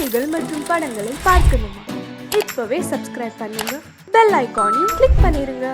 செய்திகள் மற்றும் படங்களை பார்க்கணுமா? இப்பவே சப்ஸ்கிரைப் பண்ணுங்க, பெல் ஐகானையும் கிளிக் பண்ணிருங்க.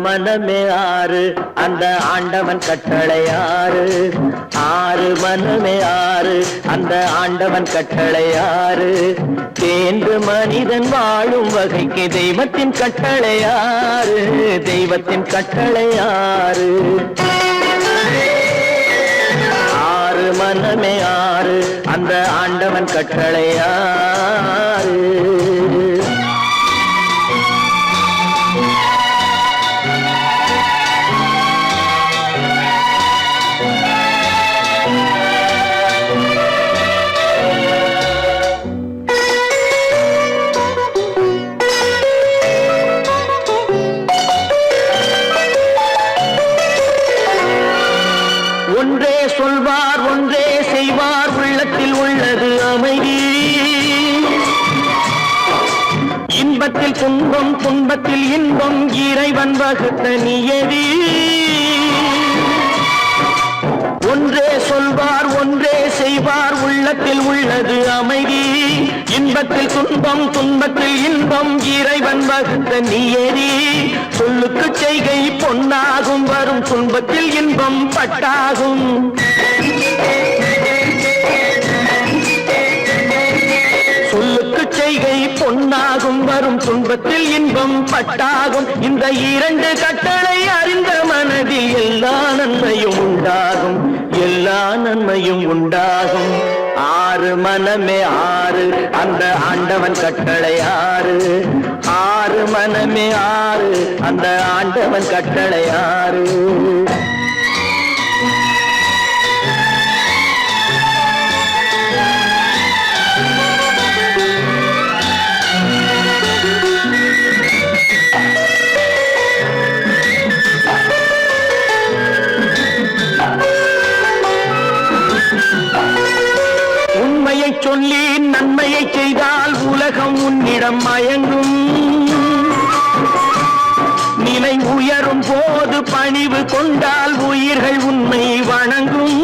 மனமே ஆறு அந்த ஆண்டவன் கட்டளை ஆறு. ஆறு மனமே ஆறு அந்த ஆண்டவன் கட்டளை ஆறு. தேர்ந்து மனிதன் வாழும் வகைக்கு தெய்வத்தின் கட்டளை ஆறு. தெய்வத்தின் கட்டளை ஆறு. ஆறு மனமே ஆறு அந்த ஆண்டவன் கட்டளை ஆறு. ஒன்றே சொல்வார் ஒன்றே செய்வார், உள்ளத்தில் உள்ளது அமைதி. இன்பத்தில் துன்பம் துன்பத்தில் இன்பம், இறைவன் வகுத்த நியதி. ஒன்றே சொல்வார் ஒன்றே செய்வார், உள்ளத்தில் உள்ளது அமைதி. இன்பத்தில் துன்பம் துன்பத்தில் இன்பம், இறைவன் வகுத்த நியதி. சொல்லுக்கு செய்கை பொன்னாகும், வரும் துன்பத்தில் இன்பம் பட்டாகும். சொல்லுக்கு செய்கை பொன்னாகும், வரும் துன்பத்தில் இன்பம் பட்டாகும். இந்த இரண்டு கட்டளை அறிந்த மனதில் எல்லா நன்மையும் உண்டாகும். எல்லா நன்மையும் உண்டாகும். ஆறு மனமே ஆறு அந்த ஆண்டவன் கட்டளை ஆறு. ஆறு மனமே ஆறு அந்த ஆண்டவன் கட்டளை ஆறு. உண்மையை சொல்லி நன்மையை செய்தால் உலகம் உன்னிடம் மயங்கும். நிலை உயரும் போது பணிவு கொண்டால் உயிர்கள் உன்னை வணங்கும்.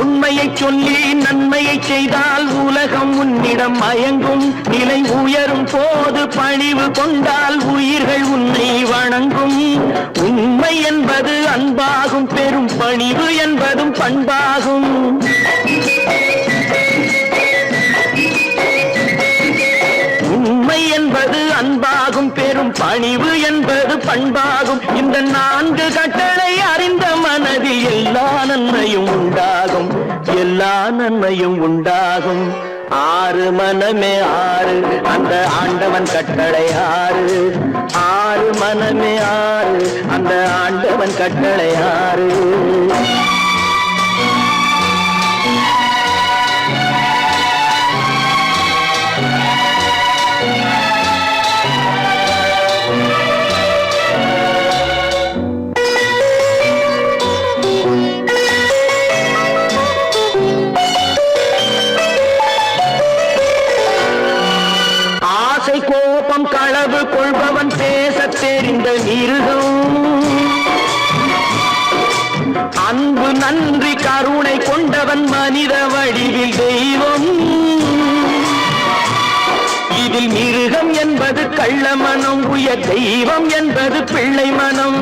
உண்மையை சொல்லி நன்மையை செய்தால் உலகம் உன்னிடம் மயங்கும். நிலை உயரும் போது பணிவு கொண்டால் உயிர்கள் உன்னை வணங்கும். உண்மை என்பது அன்பாகும், பெரும் பணிவு என்பதும் பண்பாகும். உண்மை என்பது அன்பாகும், பெரும் பணிவு என்பது பண்பாகும். இந்த நான்கு கட்டளை அறிந்த மனதில் எல்லா நன்மையும் உண்டாகும். எல்லா நன்மையும் உண்டாகும். ஆறு மனமே ஆறு அந்த ஆண்டவன் கட்டளை ஆறு. ஆறு மனமே ஆறு அந்த ஆண்டவன் கட்டளை ஆறு. கோபம் களவு கொள்பவன் பேச தெரிந்த மிருகம். அன்பு நன்றி கருணை கொண்டவன் மனித வடிவில் தெய்வம். இதில் மிருகம் என்பது கள்ள மனம், உயர் தெய்வம் என்பது பிள்ளை மனம்.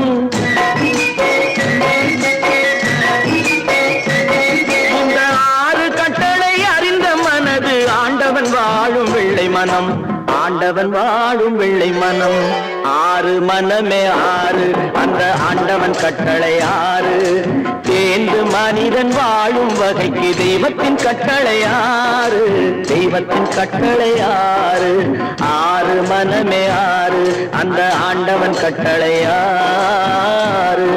இந்த ஆறு கட்டளை அறிந்த மனது ஆண்டவன் வாழும் வெள்ளை மனம். ஆண்டவன் வாழும் வெள்ளை மனம். ஆறு மனமே ஆறு அந்த ஆண்டவன் கட்டளை ஆறு. தேர்ந்து மனிதன் வாழும் வகைக்கு தெய்வத்தின் கட்டளை ஆறு. தெய்வத்தின் கட்டளை ஆறு. ஆறு மனமே ஆறு அந்த ஆண்டவன் கட்டளை ஆறு.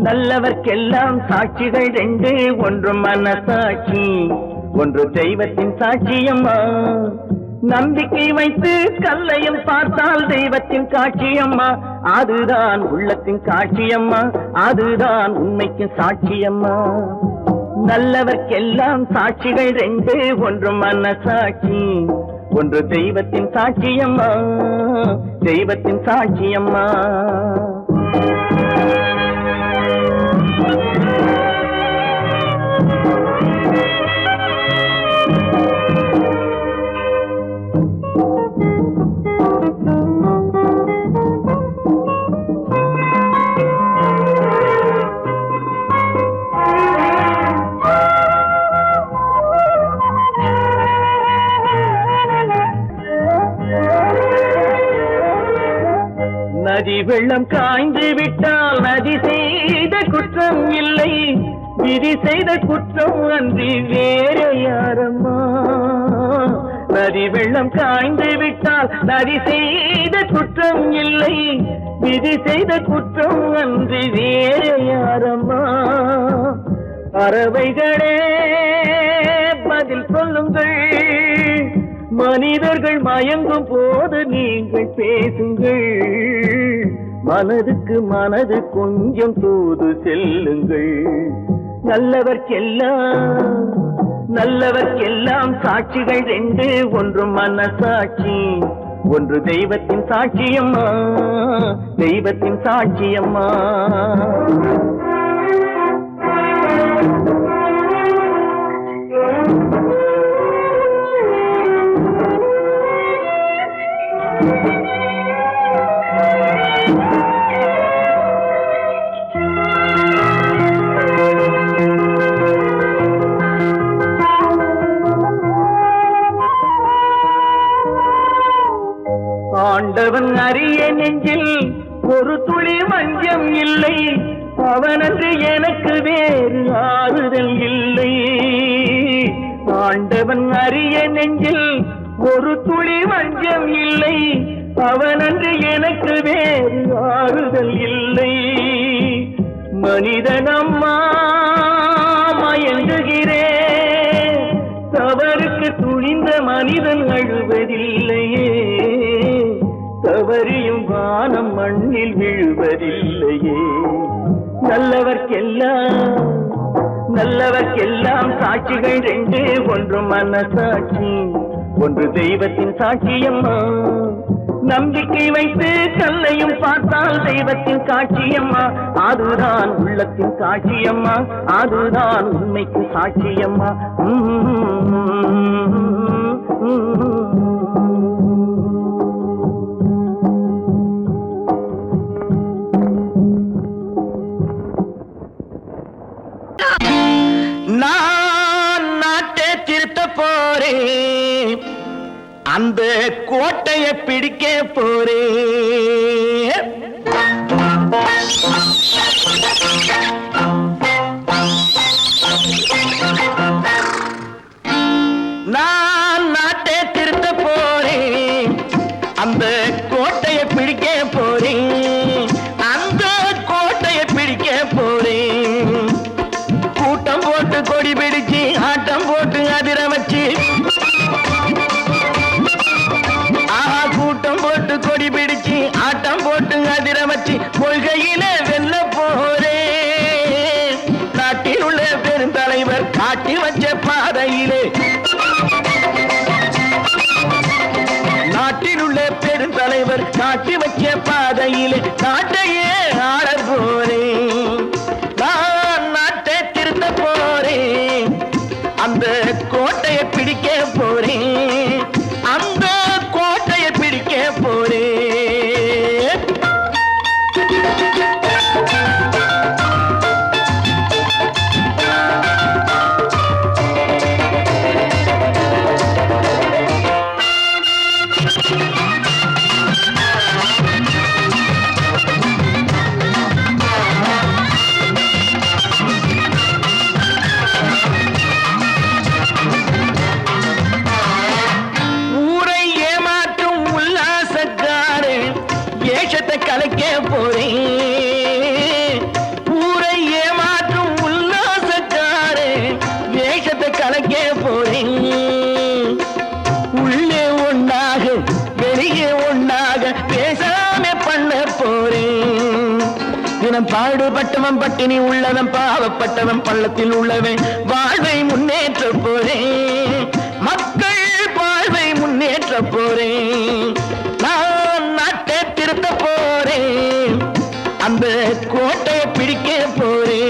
நல்லவர்க்கெல்லாம் சாட்சிகள் ரெண்டு, ஒன்று மனசாட்சி, ஒன்று தெய்வத்தின் சாட்சியம்மா. நம்பிக்கை வைத்து கல்லையும் பார்த்தால் தெய்வத்தின் காட்சியம்மா. அதுதான் உள்ளத்தின் காட்சியம்மா, அதுதான் உண்மைக்கு சாட்சியம்மா. நல்லவர்க்கெல்லாம் சாட்சிகள் ரெண்டு, ஒன்று மனசாட்சி, ஒன்று தெய்வத்தின் சாட்சியம்மா, தெய்வத்தின் சாட்சியம்மா. நதி வெள்ளம் காய்ந்து விட்டால் நதி செய்த குற்றம் இல்லை, விதி செய்த குற்றம் அன்றி வேற யாரம்மா. நதி வெள்ளம் காய்ந்து விட்டால் நதி செய்த குற்றம் இல்லை, விதி செய்த குற்றம் அன்றி வேற யாரம்மா. பறவைகளே பதில் சொல்லுங்கள், மனிதர்கள் மயங்கும் போது நீங்கள் பேசுங்கள். மனதுக்கு மனது கொஞ்சம் தூது செல்லுங்கள். நல்லவர்க்கெல்லாம் சாட்சிகள் ரெண்டு, ஒன்று மனசாட்சி, ஒன்று தெய்வத்தின் சாட்சியம்மா, தெய்வத்தின் சாட்சியம்மா. ஆண்டவன் அறிய நெஞ்சில் ஒரு துளி வஞ்சம் இல்லை, அவனன்று எனக்கு வேறு ஆறுதல் இல்லை. ஆண்டவன் அறிய நெஞ்சில் ஒரு துளி வஞ்சம் இல்லை, அவனன்று எனக்கு வேறு ஆறுதல் இல்லை. மனிதனம்மா மயங்குகிறேன், தவறுக்கு துணிந்த மனிதன் அழுவதில்லையே, தவறியும் வானம் மண்ணில் விழுவதில்லையே. நல்லவர்க்கெல்லாம் சாட்சிகள் ரெண்டு, ஒன்று மனசாட்சி, ஒன்று தெய்வத்தின் சாட்சியம்மா. நம்பிக்கை வைத்து கல்லையும் பார்த்தால் தெய்வத்தின் காட்சியம்மா. அதுதான் உள்ளத்தின் காட்சியம்மா, அதுதான் உண்மைக்கு சாட்சியம்மா. நான் நாட்டை திருத்த போறேன், அந்த கோட்டையை பிடிக்க போறேன். நான் நாட்டை திருத்த போறேன், அந்த கோட்டையை பிடிக்க போறேன், அந்த கோட்டையை பிடிக்க போறேன். கூட்டம் போட்டு கொடி பிடிச்சு ஆட்டம் போட்டு அதிர வச்சு, கூட்டம் போட்டு கொடி பிடிச்சு ஆட்டம் போட்டு அதிர வச்சு கொள்கையில வெல்ல போறேன். நாட்டில் உள்ள பெருந்தலைவர் காட்டி வச்ச பாதையிலே, நாட்டில் உள்ள பெருந்தலைவர் காட்டி வச்ச பாதையிலே நாட்டையே ஆள போறேன். நான் நாட்டை திருத்த போறேன், அந்த கோட்டையை பிடிக்க போறேன், அந்த கோட்டையை பிடிக்க போறேன். போறேன். ஊரை ஏமாற்றும் உல்லாசக்காரே வேஷத்தை கலக்க போறேன். உள்ளே ஒண்ணாக வெளியே ஒண்ணாக பேசாம பண்ண போறேன். தினம் பாடுபட்டவன் பட்டினி உள்ளவன் பாவப்பட்டவன் பள்ளத்தில் உள்ளவன் வாழ்வை முன்னேற்ற போறேன். மக்கள் வாழ்வை முன்னேற்ற போறேன். நான் நாட்டை திருத்த போறேன். அந்த கோட்டையை பிடிக்க போறேன்.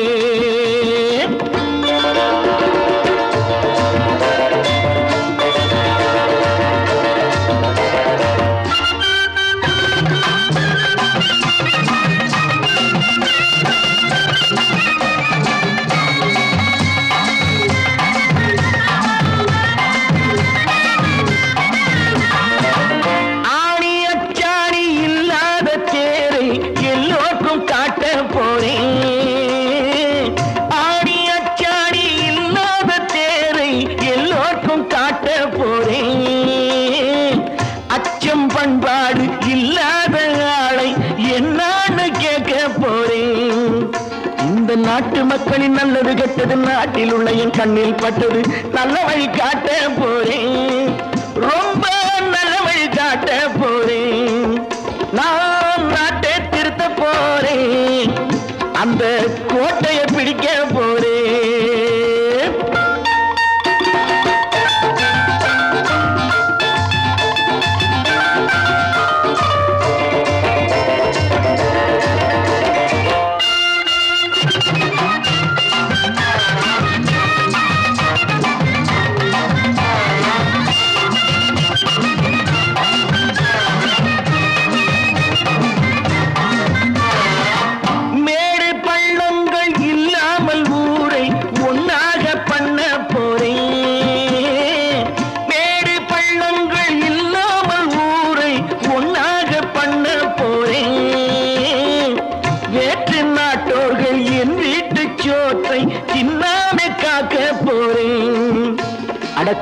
பண்பாடு இல்லாத ஆளை என்னான்னு கேட்க போறேன். இந்த நாட்டு மக்களின் நல்லது கெட்டது நாட்டில் உள்ள என் கண்ணில் பட்டது நல்ல வழி காட்ட போறேன். ரொம்ப நல்ல வழி காட்ட போறேன். நான் நாட்டை திருத்த போறேன். அந்த கோட்டையை பிடிக்க போறேன்.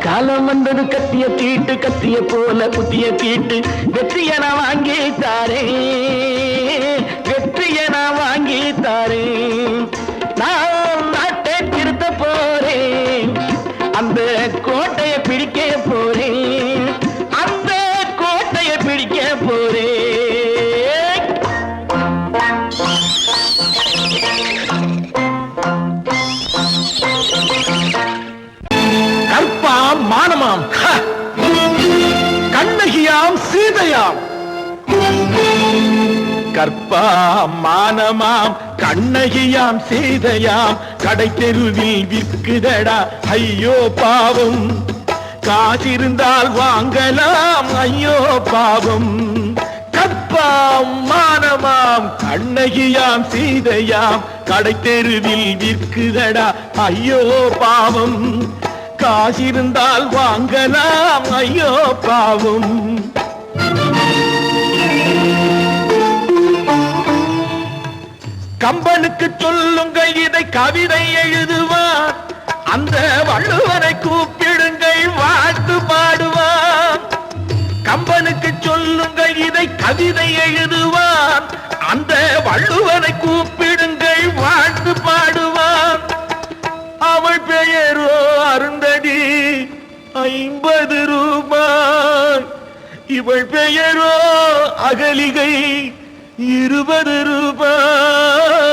காலம் வந்தது கத்திய தீட்டு கத்திய போல புத்திய தீட்டு வெற்றிய நான் வாங்கி தாரேன். வெற்றிய நான் வாங்கி தாரேன். நான் நாட்டை திருத்த போறேன். அந்த கோட்டையை பிடிக்க போறேன். அந்த கோட்டையை பிடிக்க போறேன். கற்பாம் மானமாம் கண்ணகியாம் சீதையாம். கற்பாம் மானமாம் கண்ணகியாம் சீதையாம் கடை தெருவில் விற்குதடா ஐயோ பாவம். காசிருந்தால் வாங்கலாம் ஐயோ பாவம். கற்பாம் மானமாம் கண்ணகியாம் சீதையாம் கடை தெருவில் விற்குதடா ஐயோ பாவம். காசிருந்தால் வாங்கலாம் ஐயோ பாவம். கம்பனுக்கு சொல்லுங்கள் இதை கவிதை எழுதுவான். அந்த வள்ளுவனை கூப்பிடுங்கள் வாழ்த்து பாடுவான். கம்பனுக்கு சொல்லுங்கள் இதை கவிதை எழுதுவான். அந்த வள்ளுவனை கூப்பிடுங்கள் வாழ்த்து பாடுவான். அவள் பெயரோ அருந்ததி 50 ரூபாய். இவள் பெயரோ அகலிகை 20 ரூபாய்.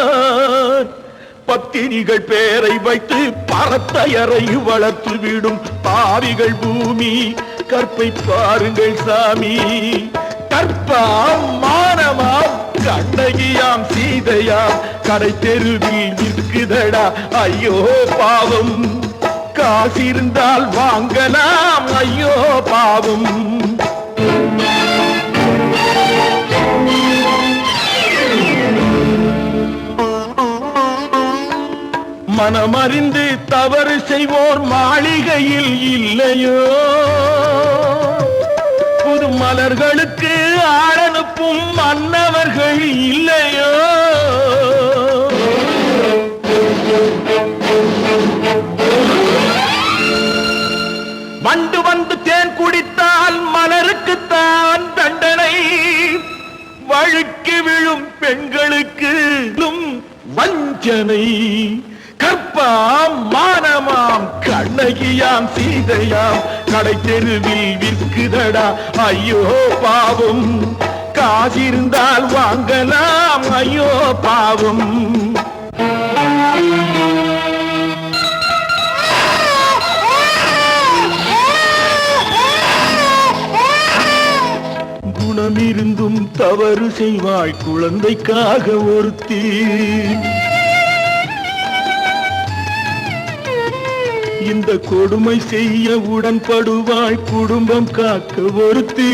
பத்தினிகள் பேரை வைத்து பரத்தையறை வளர்த்து விடும் பாவிகள் பூமி. கற்பை பாருங்கள் சாமி. கற்பாம் மானமாம் கண்ணகியாம் சீதையாம் கடை தெருவில் நிற்குதடா ஐயோ பாவம். காசிருந்தால் வாங்கலாம் ஐயோ பாவம். மனமறிந்து தவறு செய்வோர் மாளிகையில் இல்லையோ. புது மலர்களுக்கு ஆளனுப்பும் மன்னவர்கள் இல்லையோ. வண்டு வந்து தேன் குடித்தால் மலருக்குத்தான் தண்டனை. வழுக்கி விழும் பெண்களுக்கு கண்ணுக்கு வஞ்சனை கற்பாம் மானமாம் கண்ணகியாம் சீதையாம் கடை தெருவில் விற்குதடா ஐயோ பாவம் காசிருந்தால் வாங்கலாம் ஐயோ பாவம் குணமிருந்தும் தவறு செய்வாய் குழந்தைக்காக ஒருத்தி இந்த கொடுமை செய்ய உடன்படுவாய் குடும்பம் காக்க ஒருத்தி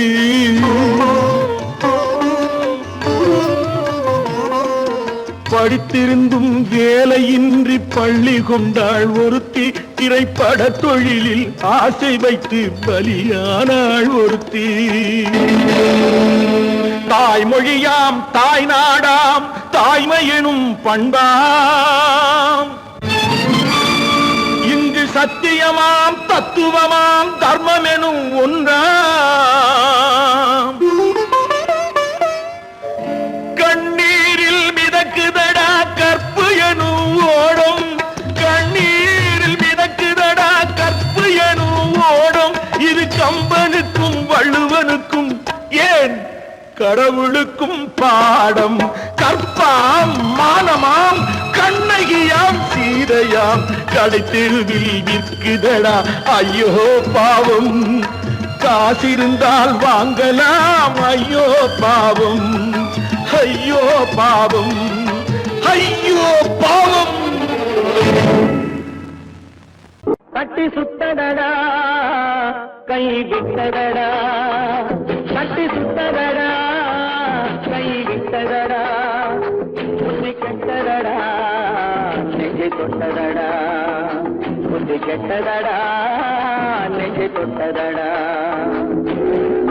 படித்திருந்தும் வேலையின்றி பள்ளி கொண்டாள் ஒருத்தி திரைப்பட தொழிலில் ஆசை வைத்து பலியானாள் ஒருத்தி தாய்மொழியாம் தாய் நாடாம் தாய்மையெனும் பண்பாம் இங்கு சத்தியமாம் தத்துவமாம் தர்மமெனும் ஒன்றாம் கண்ணீரில் மிதக்குதடா கற்பு எனும் ஓடும் கண்ணீரில் மிதக்குதடா கற்பு எனும் ஓடும் இது கம்பனுக்கும் வள்ளுவனுக்கும் ஏன் கடவுளுக்கும் பாடம் கற்பாம் மானமாம் கண்ணகியாம் சீதையாம் கடை தெருவில் விற்குதடா ஐயோ பாவம் காசிருந்தால் வாங்கலாம் ஐயோ பாவம் ஐயோ பாவம் ஐயோ பாவம் கட்டி சுத்தடடா கை விட்டதடா கட்டி சுத்தடடா கை விட்டதடா புத்தி கெட்டதடா நெஞ்சை தொட்டதடா புத்தி கெட்டதடா நெஞ்சை தொட்டதடா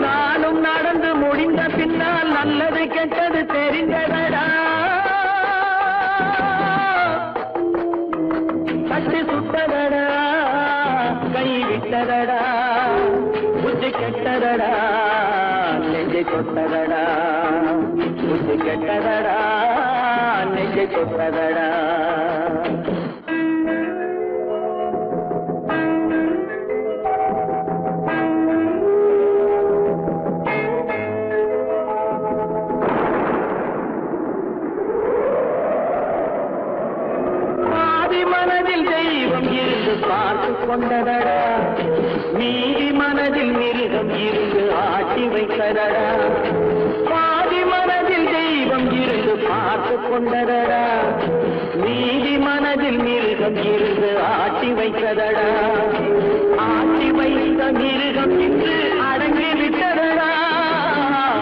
நானும் நடந்து முடிந்த பின்னால் நல்லது கெட்டது தெரிந்ததடா கட்டி சுட்டதடா கை விட்டதடா புத்தி கெட்டதடா நெஞ்சை தொட்டதடா புத்தி கெட்டதடா நெஞ்சை தொட்டதடா பார்த்து கொண்டதடா மீதி மனதில் மிருகம் இருந்து ஆட்டி வைத்ததடா பாதி மனதில் தெய்வம் இருந்து பார்த்து கொண்டதடா மீதி மனதில் மிருகம் இருந்து ஆட்டி வைத்ததடா ஆட்டி வைத்த மிருகம் இன்று அடங்கி விட்டதடா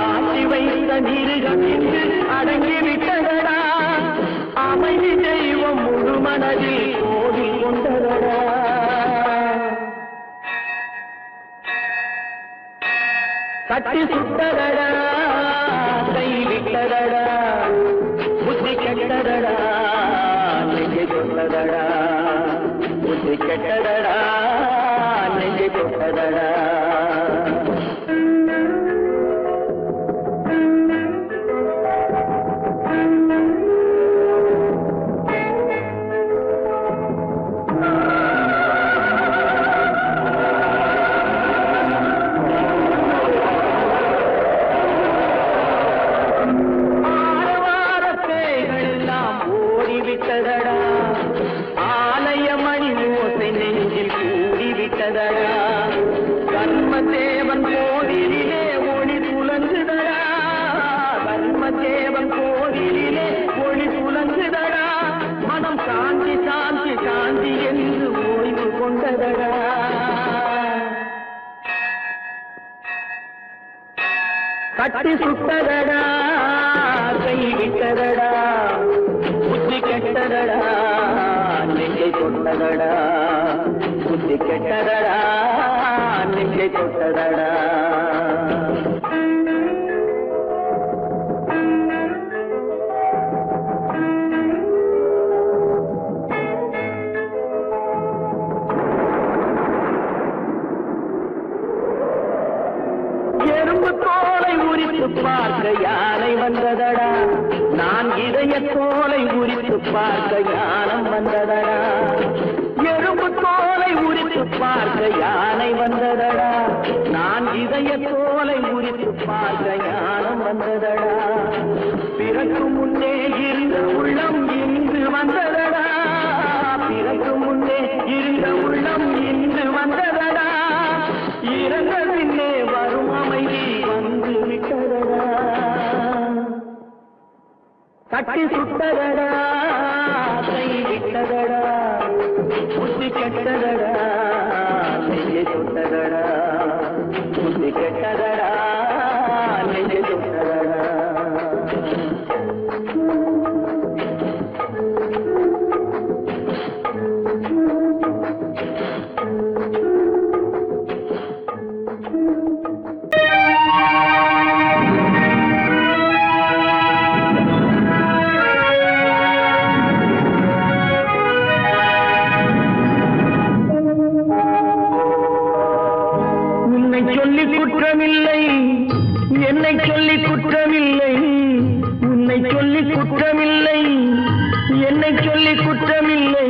ஆட்டி வைத்த மிருகம் இன்று அடங்கி விட்டதடா அமைதி தெய்வம் முழு மனதில் ஓடி கொண்டதடா கட்டி சுட்டதடா கை விட்டதடா புத்தி கெட்டதடா நெஞ்சை தொட்டதடா புத்தி கெட்டதடா நெஞ்சை தொட்டதடா ஆலயமணி ஓசை நெஞ்சில் கூடிவிட்டதடா கர்மதேவன் கோவிலிலே ஒளி துலங்குதடா கர்மதேவன் கோவிலிலே ஒளி துலங்குதடா மனம் சாந்தி சாந்தி சாந்தி என்று ஓய்வு கொண்டதடா கட்டி சுட்டதடா கை விட்டதடா புத்தி கெட்டதடா நெஞ்சை தொட்டதடா புத்தி கெட்டதடா நெஞ்சை தொட்டதடா எறும்பு தோலை உரித்து பார்க்க யானை வந்ததடா நான் இதய தோலை உரித்து பார்க்க ஞானம் வந்ததடா, எறும்பு தோலை உரித்து பார்க்க யானை வந்ததடா, நான் இதய தோலை உரித்து பார்க்க ஞானம் வந்ததடா, பிறகு முன்னே இருந்த உள்ளம் இன்று வந்ததடா, பிறகு முன்னே இருந்த உள்ளம் இன்று வந்ததடா, இறந்த பின்னே வரும் அமைதி வந்து விட்டதடா, தட்டி சுட்டதடா கை விட்டதடா, புத்தி கெட்டதடா நெஞ்சை சுட்டதடா, புத்தி கெட்டதடா நெஞ்சை சுட்டதடா. சொல்லி குற்றமில்லை, என்னை சொல்லி குற்றமில்லை, உன்னை சொல்லி குற்றமில்லை, என்னை சொல்லி குற்றமில்லை,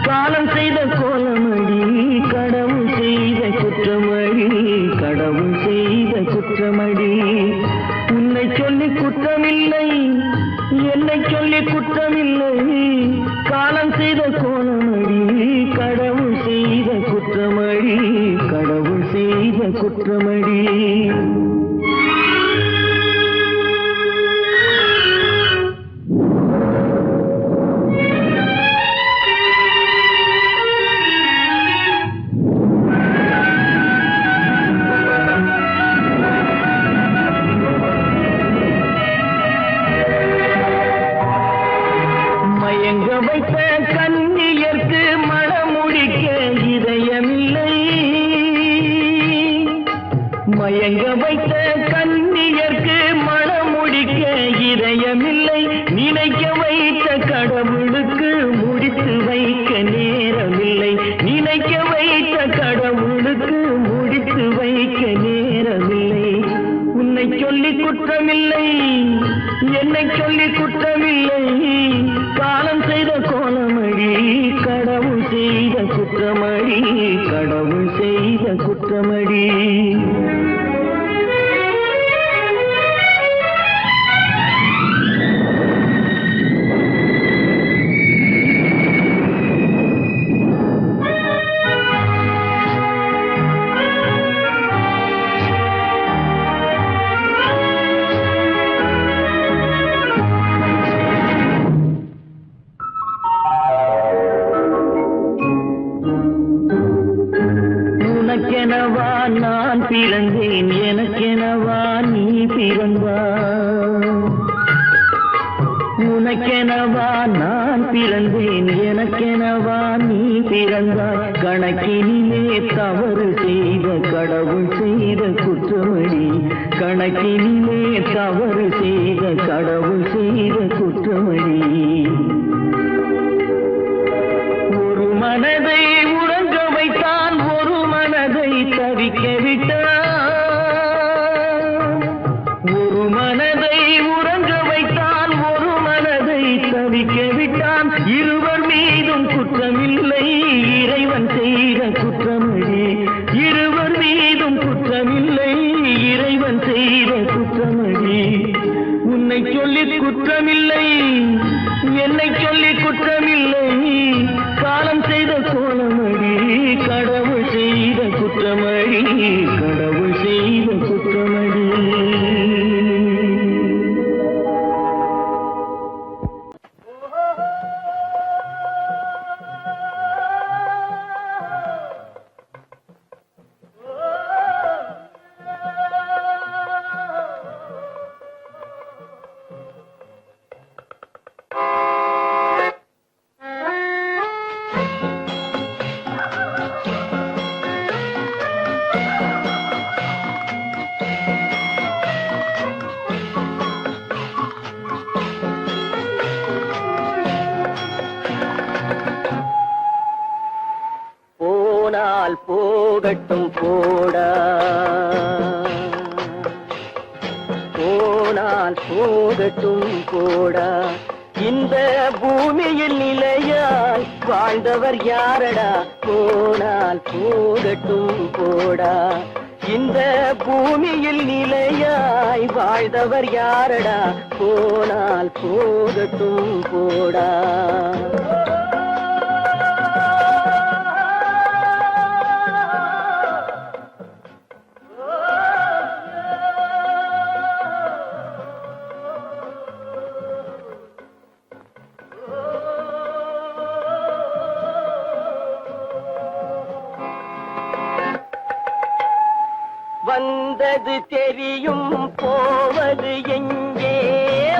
காலம் செய்த கோலமடி கடவுள் செய்த குற்றமடி, கடவுள் செய்த குற்றமடி, உன்னை சொல்லி குற்றமில்லை, என்னை சொல்லி குற்றமில்லை, காலம் செய்த கோலமடி கடவுள் செய்த குற்றமடி, கடவுள் செய்த குற்றமடி. மயங்க வைத்த கண்ணியர்க்கு மனமுடிக்க இதயமில்லை, மயங்க வைத்த கண்ணியர்க்கு மனமுடிக்க இதயமில்லை, நினைக்க வைத்த கடவுளுக்கு முடித்து வைக்க நேரமில்லை, நினைக்க வைத்த கடவுளுக்கு முடித்து வைக்க நேரமில்லை, உன்னை சொல்லி குற்றமில்லை, என்னை சொல்லி குற்றமில்லை, காலம் செய்த கோலமடி கடவுள் செய்த குற்றமடி, கடவுள் செய்த குற்றமடி. உனக்கெனவா நான் பிறந்தேன், எனக்கெனவா நீ பிறந்தாய், உனக்கெனவா நான் பிறந்தேன், எனக்கெனவா நீ பிறந்தாய், கணக்கினிலே தவறு செய்த கடவுள் செய்த குற்றமடி, கணக்கினிலே தவறு செய்த கடவுள் செய்த குற்றமடி. ஒரு மனதை உறங்க வைத்தான், ஒரு மனதை தவிக்க விட்டான், ஒரு மனதை உறங்க வைத்தான், ஒரு மனதை தவிக்க விட்டான், இருவர் மீதும் குற்றமில்லை, இறைவன் செய்த குற்றமடி, இருவர் மீதும் குற்றமில்லை, இறைவன் செய்த குற்றமடி, உன்னை சொல்லி குற்றமில்லை, என்னை சொல்லி குற்றமில்லை, காலம் செய்த கோலமடி கடவுள் செய்த குற்றமடி, கடவுள் செய்த குற்றமடி. போனால் போகட்டும் போடா, போனால் போகட்டும் போடா, இந்த பூமியில் நிலையாய் வாழ்ந்தவர் யாரடா, போனால் போகட்டும் போடா. இந்த பூமியில் நிலையாய் வாழ்ந்தவர் யாரடா, போனால் போகட்டும் போடா. வந்தது தெரியும், போவது எங்கே,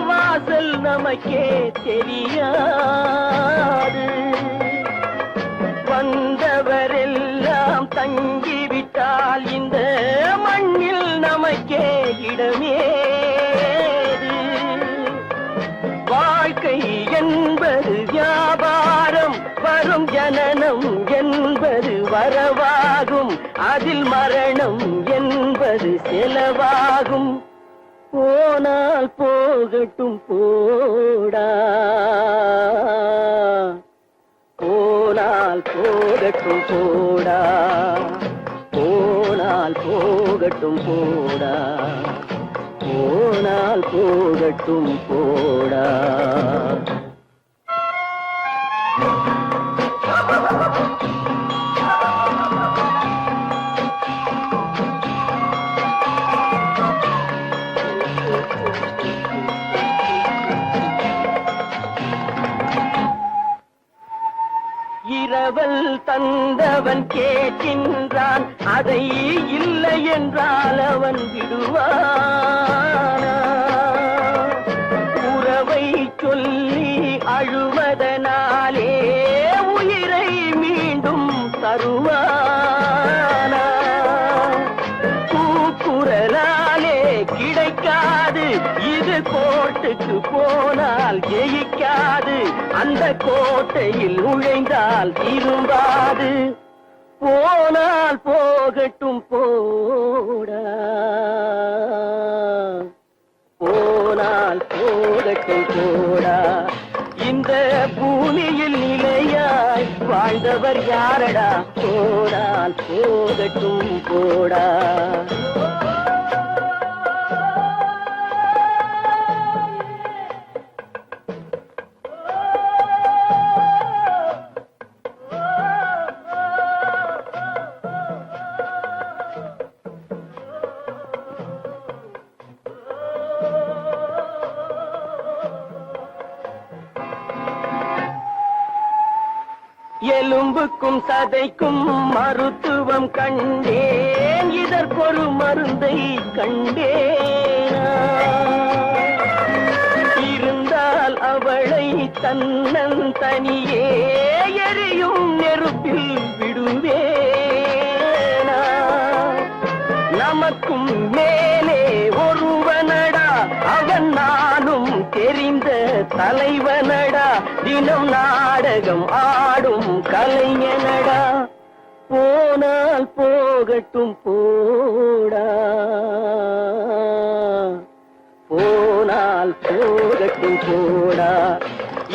வாசல் நமக்கே தெரியாது. வந்தவரெல்லாம் தங்கிவிட்டால் இந்த மண்ணில் நமக்கே இடமேது. வாழ்க்கை என்பது வியாபாரம், வரும் ஜனனம் என்பது வரவாகும், அதில் மரணம் என்பது செலவாகும். போனால் போகட்டும் போடா, போனால் போகட்டும் போடா, போனால் போகட்டும் போடா, போனால் போகட்டும் போடா. இரவல் தந்தவன் கேட்கின்றான், அதை இல்லை என்றால் அவன் விடுவானா? உறவை சொல்லி அழுவதனாலே உயிரை மீண்டும் தருவானா? கூக்குரலாலே கிடைக்காது, இது கோர்ட்டுக்கு போனால் ஜெயிக்காது, அந்த கோட்டையில் நுழைந்தால் திரும்பாது. போனால் போகட்டும் போடா, போனால் போகட்டும் போடா. இந்த பூமியில் நிலையாய் வாழ்ந்தவர் யாரடா, போனால் போகட்டும் போடா. எலும்புக்கும் சதைக்கும் மருத்துவம் கண்டேன், இதற்கொரு மருந்தை கண்டேனா? இருந்தால் அவளை தன்னந்தனியே எரியும் நெருப்பில் விடுவேனா? நமக்கும் மேலே ஒருவனடா, அவன் நானும் தெரிந்த தலைவனடா, தினம் நாடகம் ஆடும் கலைஞனடா. போனால் போகட்டும் போடா, போனால் போகட்டும் போடா.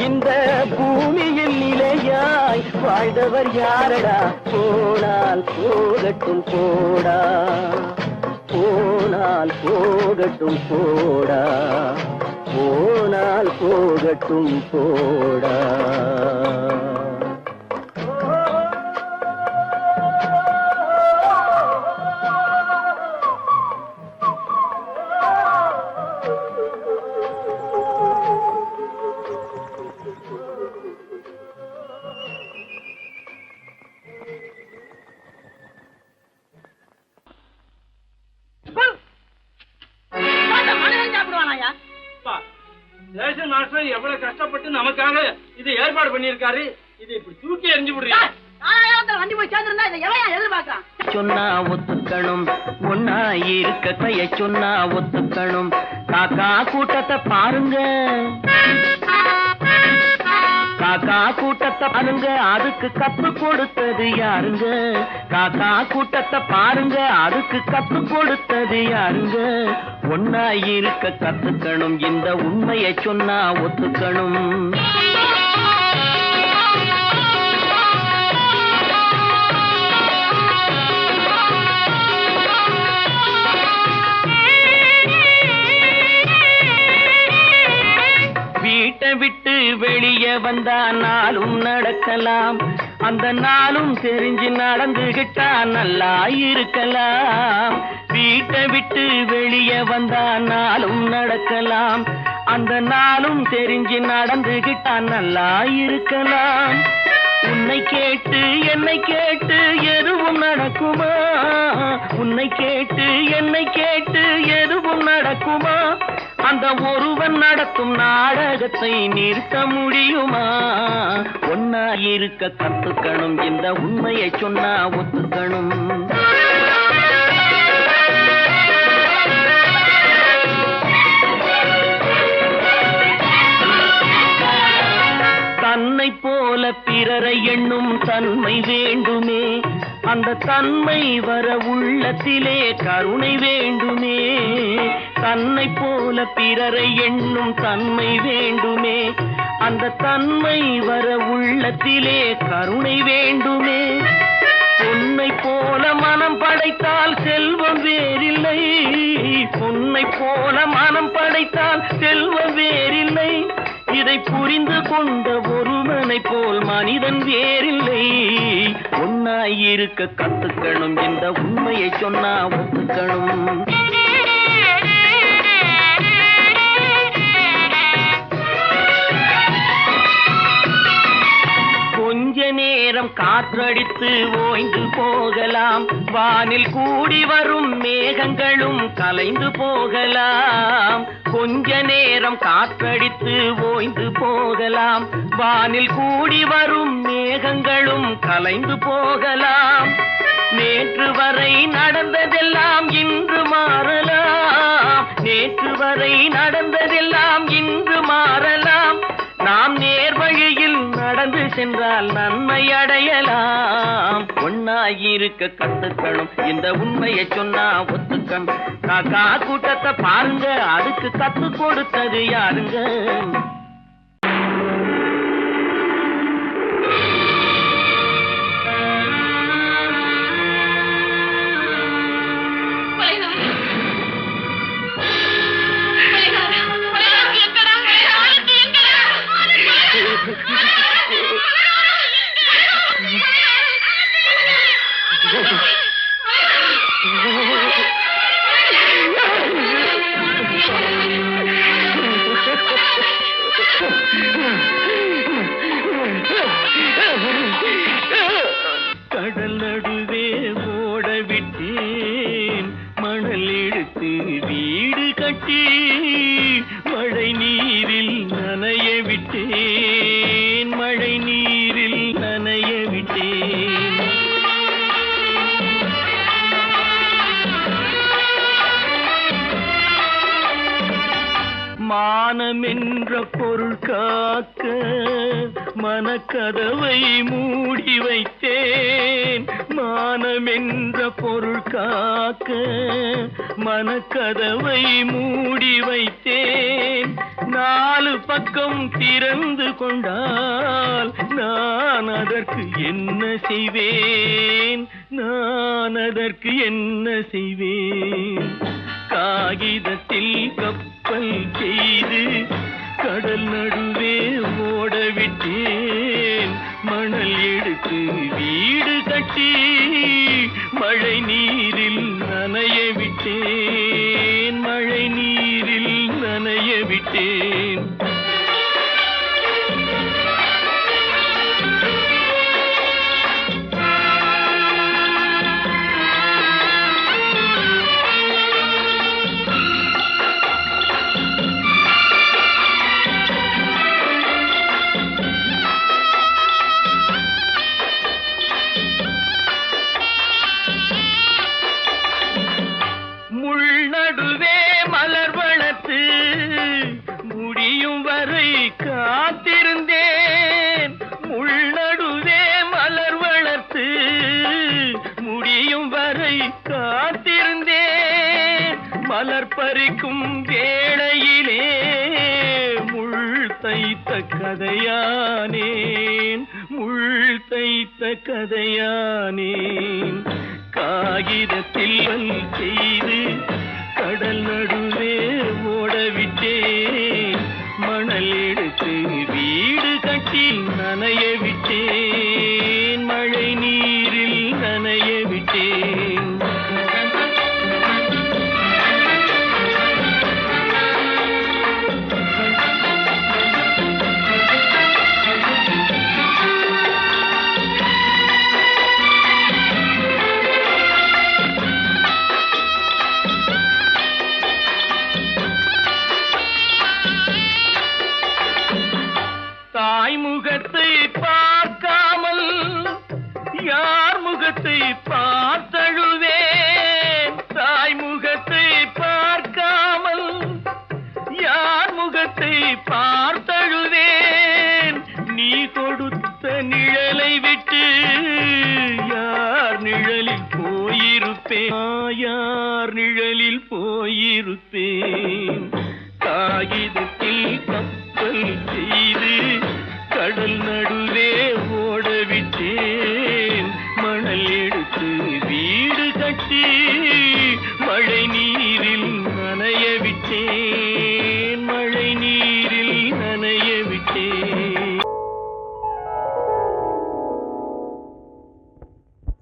இந்த பூமியில் நிலையாய் வாழ்ந்தவர் யாரடா, போனால் போகட்டும் போடா, போனால் போகட்டும் போடா, போனால் போகட்டும் போடா. ரேஷன் மாஸ்டர் எவ்வளவு கஷ்டப்பட்டு நமக்காக இது ஏற்பாடு பண்ணிருக்காரு, இது இப்படி தூக்கி எறிஞ்சு விடுறீங்க. சொன்னா ஒத்துக்கணும், ஒன்னா இருக்க கைய சொன்னா ஒத்துக்கணும். காக்கா கூட்டத்தை பாருங்க, காக்கா காக்கா கூட்டத்தை பாருங்க அதுக்கு கத்து கொடுத்தது யாருங்க? காக்கா கூட்டத்தை பாருங்க அதுக்கு கத்து கொடுத்தது யாருங்க? ஒன்னா இருக்க கத்துக்கணும், இந்த உண்மையை சொன்னா ஒத்துக்கணும். வீட்டை விட்டு வெளியே வந்தா நாளும் நடக்கலாம், அந்த நாளும் தெரிஞ்சு நடந்துகிட்டா நல்லா இருக்கலாம். வீட்டை விட்டு வெளியே வந்தா நாளும் நடக்கலாம், அந்த நாளும் தெரிஞ்சு நடந்துகிட்டா நல்லா இருக்கலாம். உன்னை கேட்டு என்னை கேட்டு எதுவும் நடக்குமா? உன்னை கேட்டு என்னை கேட்டு எதுவும் நடக்குமா? அந்த ஒருவன் நடத்தும் நாடகத்தை நிறுத்த முடியுமா? ஒன்னா இருக்க கத்துக்கணும், இந்த உண்மையை சொன்னா ஒத்துக்கணும். தன்னை போல பிறரை எண்ணும் தன்மை வேண்டுமே, அந்த தன்மை வர உள்ளத்திலே கருணை வேண்டுமே. தன்னை போல பிறரை எண்ணும் தன்மை வேண்டுமே, அந்த தன்மை வர உள்ளத்திலே கருணை வேண்டுமே. பொன்னை போல மனம் படைத்தால் செல்வம் வேறில்லை, பொன்னை போல மனம் படைத்தால் செல்வம் வேறில்லை. இதை புரிந்து கொண்ட ஒருவனை போல் மனிதன் வேறில்லை. ஒன்னாய் இருக்க கத்துக்கணும், இந்த உண்மையை சொன்னா ஒத்துக்கணும். கொஞ்ச நேரம் காற்றடித்து ஓய்ந்து போகலாம், வானில் கூடி வரும் மேகங்களும் கலைந்து போகலாம். கொஞ்ச நேரம் காற்றடித்து ஓய்ந்து போகலாம், வானில் கூடி வரும் மேகங்களும் கலைந்து போகலாம். நேற்று வரை நடந்ததெல்லாம் இன்று மாறலாம், நேற்று வரை நடந்ததெல்லாம் இன்று மாறலாம். நாம் நேர் வழியில் நடந்து சென்றால் நன்மை அடையலாம். ஒன்னாயிருக்க கத்துக்கணும், இந்த உண்மையை சொன்னா ஒத்துக்கணும். காக்கா கூட்டத்தை பாருங்க அதுக்கு கத்து கொடுத்தது யாருங்க? கடல் நடுவே ஓட விட்டேன், மணல் எடுத்து வீடு கட்டி மழை நீரில் நனைய விட்டேன், மழை நீரில் நனைய விட்டேன். மானம் என்ற பொருள் காக்க மனக்கதவை மூடி வைத்தேன், மானம் என்ற பொருள் காக்க மனக்கதவை மூடி வைத்தேன். நாலு பக்கம் திறந்து கொண்டால் நான் அதற்கு என்ன செய்வேன், நான் அதற்கு என்ன செய்வேன்? காகிதத்தில் கப்பல் செய்து கடல் நடுவே ஓட விட்டேன், மணல் எடுத்து வீடு கட்டி மழை நீரில் நனைய விட்டேன், மழை நீரில் நனைய விட்டேன். கதையானேன், முள் தைத்த கதையானேன். காகிதத்தில் செய்து கடல் நடுவே ஓடவிட்டேன். மணல் எடுத்து வீடு கட்டி நனைய விட்டேன். மழை நீரில் நனைய விட்டேன். தாய் முகத்தை பார்க்காமல் யார் முகத்தை பார்த்தழுவேன். தாய் முகத்தை பார்க்காமல் யார் முகத்தை பார்த்தழுவேன். நீ கொடுத்த நிழலை விட்டு யார் நிழலில் போயிருப்பேன். யார் நிழலில் போயிருப்பேன். காகிதத்தில் கப்பல் செய்து கடல் நடுவே ஓடவிட்டேன். மணல் எடுத்து வீடு கட்டி மழை நீரில் நனைய விட்டேன். மழை நீரில் நனைய விட்டேன்.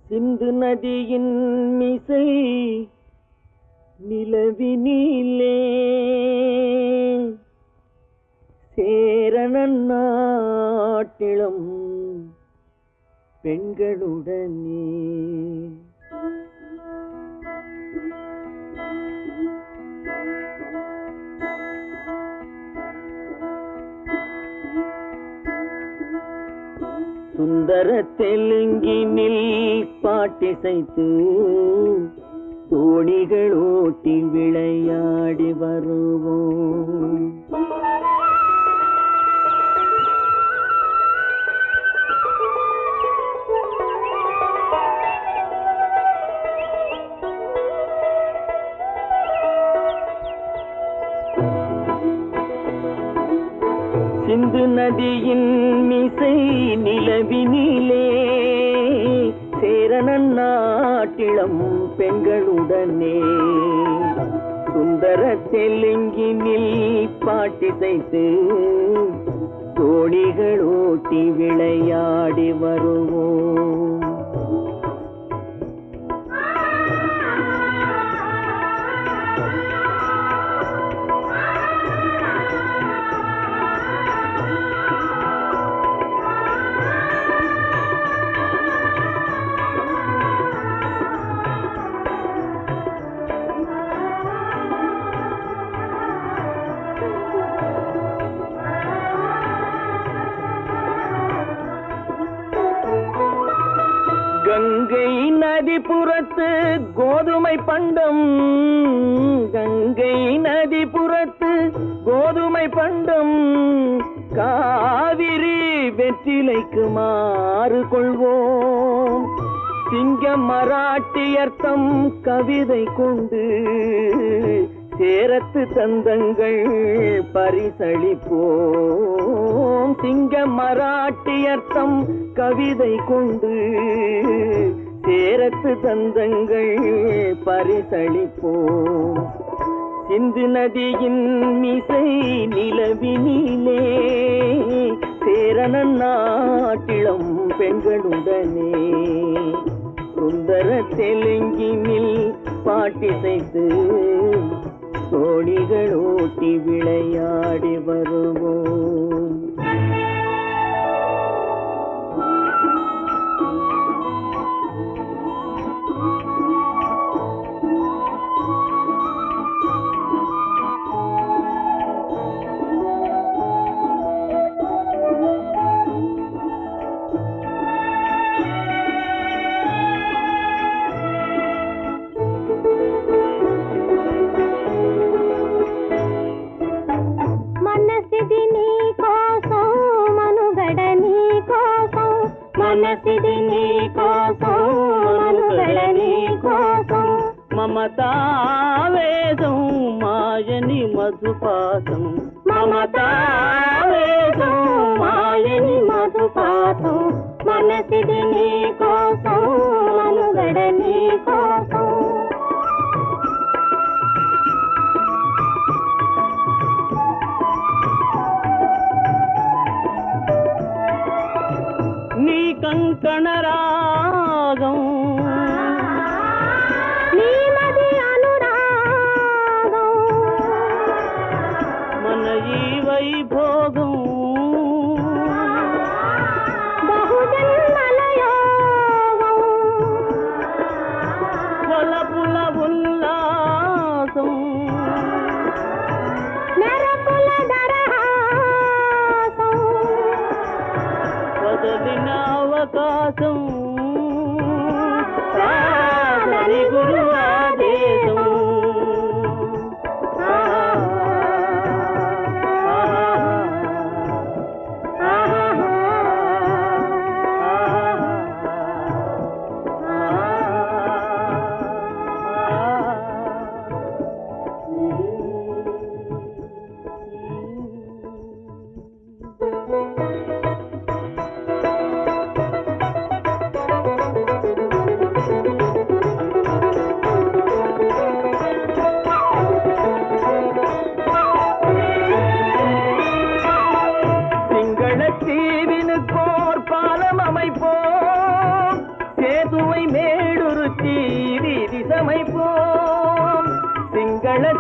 சிந்து நதியின் மிசை நிலவினிலே சேரணன் நாட்டிலும் பெண்களுடனே. சுந்தர தெலுங்கினில் பாட்டிசைத்து தோணிகள் ஓட்டி விளையாடி வருவோம். சிந்து நதியின் மிசை நிலவினிலே சேரணன் நாட்டிளம் பெண்களுடனே. சுந்தர தெலுங்கினில் பாட்டிசைத்து தோணிகள் ஓட்டி விளையாடி வருவோம். கங்கை நதிபுறத்து கோதுமை பண்டம். கங்கை நதிபுறத்து கோதுமை பண்டம். காவிரி வெற்றிலைக்கு மாறு கொள்வோம். சிங்கம் மராட்டியர்த்தம் கவிதை கொண்டு சேரத்து தந்தங்கள் பரிசளிப்போம். சிங்கம் மராட்டியர்த்தம் கவிதை கொண்டு சேரத்து தந்தங்கள் பரிசளிப்போம். சிந்து நதியின் மிசை நிலவினிலே சேரணன் நாட்டிளம் பெண்களுடனே. சுந்தர தெலுங்கினில் பாட்டிசைத்து தோணிகள் ஓட்டி விளையாடி வருவோம். మనసిది నీ కోసం మనుగడ నీ కోసం మమతావేదం మాయని మధుపాసం మమతావేదం మాయని మధుపాతం మనసిది నీ కోసం మనుగడ నీ కోసం నీ కంకణ రాగం నీ మది అనురాగం మన ఈ వైభోగం బహుజన్మల యోగం కొలపుల ఉల్లాసం మెరపుల దరహాసం వదలిన అవకాశం సాధని గురు ఆదేశం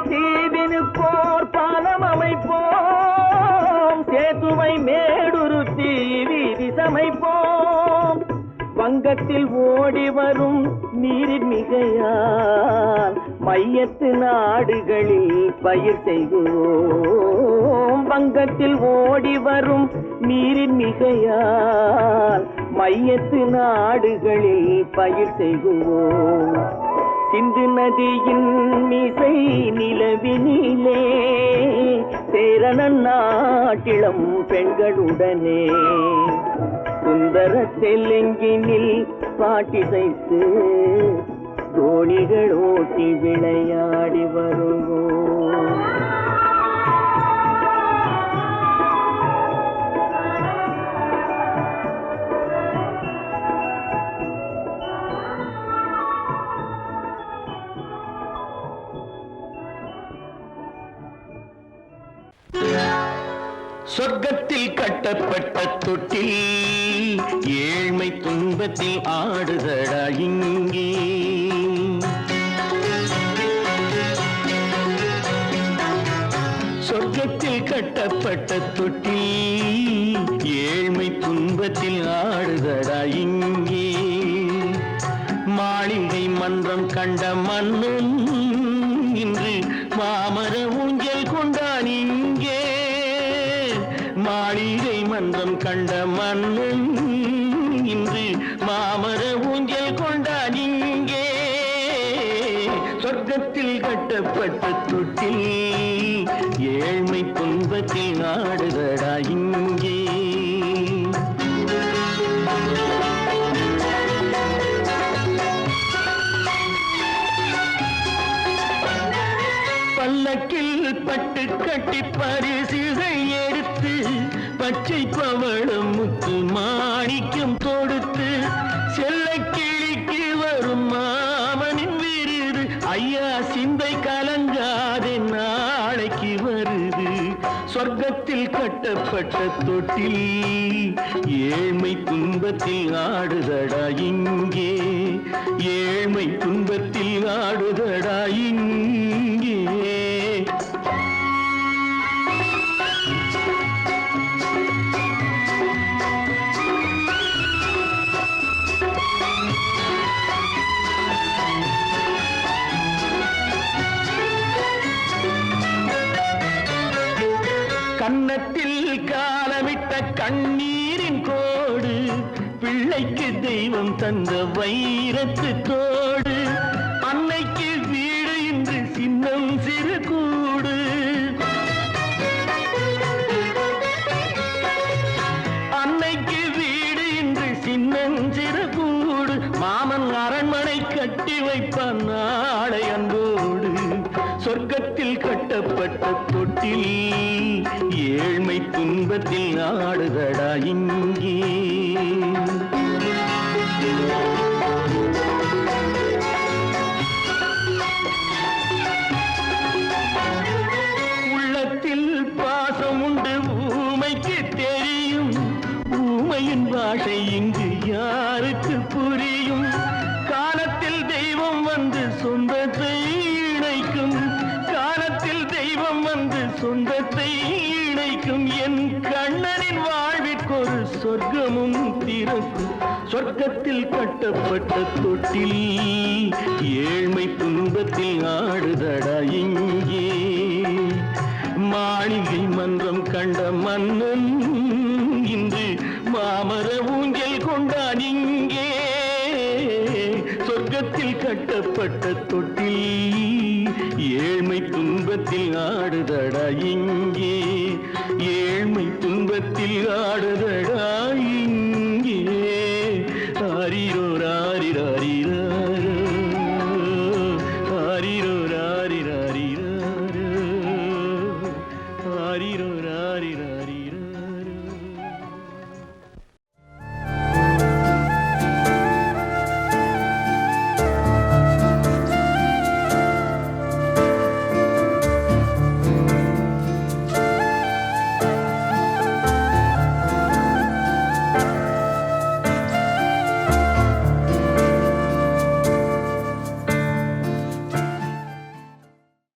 சிங்களத்தீவினுக்கோர் பாலம் அமைப்போம் சேதுவை மேடுருத்தி வீதி சமைப்போம் வங்கத்தில் ஓடி வரும் நீரின் மிகையால் மையத்து நாடுகளில் பயிர் செய்கிறோம் வங்கத்தில் ஓடி வரும் நீரின் மிகையால் மையத்து நாடுகளில் பயிர் செய்கிறோம் சிந்து நதியின் மிசை நிலவினிலே சேரண நாட்டிளம் பெண்களுடனே சுந்தர தெலுங்கினில் பாட்டிசைத்து தோணிகள் ஓட்டி விளையாடி வருவோம் சொர்க்கத்தில் கட்டப்பட்ட தொட்டில் ஏழ்மை துன்பத்தில் ஆடுதடா இங்கே சொர்க்கத்தில் கட்டப்பட்ட தொட்டில் ஏழ்மை துன்பத்தில் ஆடுதடா இங்கே மாளிகை மன்றம் கண்ட மன்னன் இன்று மாமர ஊஞ்சல் கொண்டான் இங்கே மாளிகை மன்றம் கண்ட மன்னன் இன்று மாமர ஊஞ்சல் கொண்டான் இங்கே சொர்க்கத்தில் கட்டப்பட்ட தொட்டில் ஏழ்மை துன்பத்தில் ஆடுதடா இங்கே பல்லக்கில் பட்டு கட்டி பரிசுகள் எடுத்து பச்சை பவளம் முத்து மாணிக்கம் தொடுத்து செல்ல கிளிக்கு வரும் மாமனின் விருது ஐயா சிந்தை கலங்காதே நாளைக்கு வருது சொர்க்கத்தில் கட்டப்பட்ட தொட்டில் ஏழ்மை துன்பத்தில் ஆடுதடா இங்கே ஏழ்மை துன்பத்தில் ஆடுதடா இங்கே கன்னத்தில் காலமிட்ட கண்ணீரின் கோடு பிள்ளைக்கு தெய்வம் தந்த வைரத்து தோடு அன்னைக்கு வீடு இன்று சின்னம் சிறு கூடு அன்னைக்கு வீடு இன்று சின்னம் சிறு கூடு மாமன் அரண்மனை கட்டி வைப்பான் நாளை அன்போடு சொர்க்கத்தில் கட்டப்பட்ட தொட்டில் துன்பத்தில் ஆடுதடா இங்கே. உள்ளத்தில் பாசம் உண்டு ஊமைக்கு தெரியும், ஊமையின் பாஷை இங்கு யாருக்கு புரியும்? காலத்தில் தெய்வம் வந்து சொந்தத்தை இணைக்கும், காலத்தில் தெய்வம் வந்து சொந்தத்தை இணைக்கும். என் கண்ணனின் வாழ்விற்கொரு சொர்க்கமும் திறக்கும். சொர்க்கத்தில் கட்டப்பட்ட தொட்டில் ஏழ்மை துன்பத்தில் ஆடுதடா இங்கே. மாளிகை மன்றம் கண்ட மன்னன் இன்று மாமர ஊஞ்சல் கொண்டான் இங்கே. சொர்க்கத்தில் கட்டப்பட்ட தொட்டில் ஏழ்மை துன்பத்தில் ஆடுதடா இங்கே. ஏழ்மை துன்பத்தில் ஆடுதடா